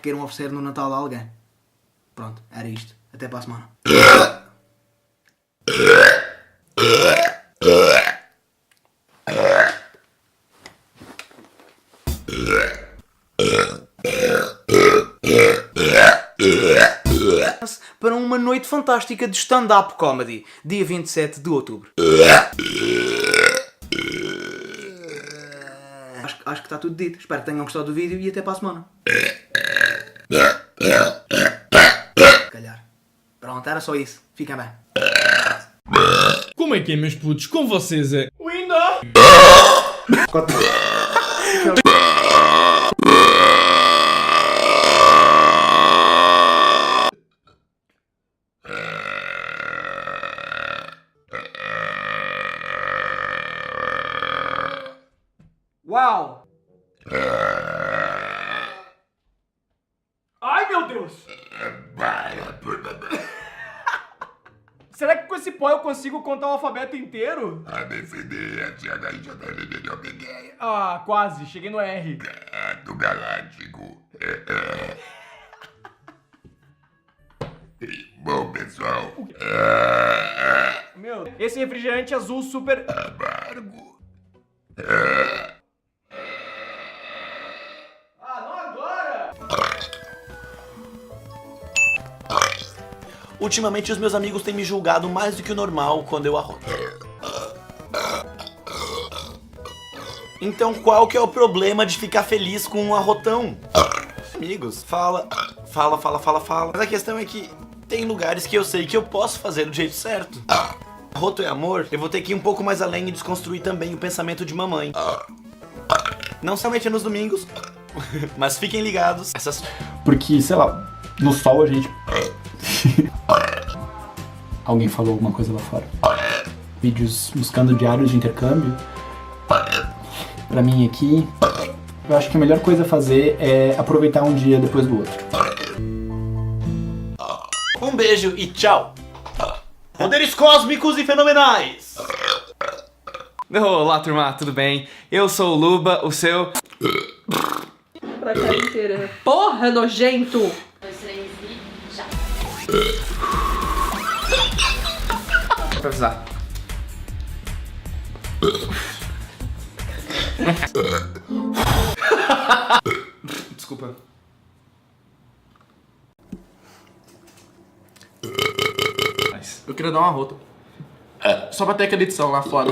queiram oferecer no Natal a alguém. Pronto, era isto. Até para a semana. Para uma noite fantástica de stand-up comedy, dia 27 de outubro. Acho que está tudo dito. Espero que tenham gostado do vídeo e até para a semana. Calhar. Pronto, era só isso. Fiquem bem. Como é que é, meus putos? Com vocês é... Window! Uau! Ai, meu Deus! Será que com esse pó eu consigo contar o alfabeto inteiro? Ah, quase. Cheguei no R. Do Galáctico. Bom, pessoal. Meu, esse refrigerante azul super... Amargo. Ah, não agora! Ultimamente os meus amigos têm me julgado mais do que o normal quando eu arroto. Então qual que é o problema de ficar feliz com um arrotão? Amigos, fala. Mas a questão é que tem lugares que eu sei que eu posso fazer do jeito certo. Arroto é amor, eu vou ter que ir um pouco mais além e desconstruir também o pensamento de mamãe. Não somente nos domingos, mas fiquem ligados. Porque, sei lá, no sol a gente... Alguém falou alguma coisa lá fora. Vídeos buscando diários de intercâmbio. Pra mim aqui, eu acho que a melhor coisa a fazer é aproveitar um dia depois do outro. Um beijo e tchau. Poderes cósmicos e fenomenais. Olá, turma, tudo bem? Eu sou o Luba, o seu... Pra cara inteira. Porra, nojento! 2, 3 e já. Pra avisar. Desculpa. Eu queria dar uma rota. Só pra ter aquela edição lá fora.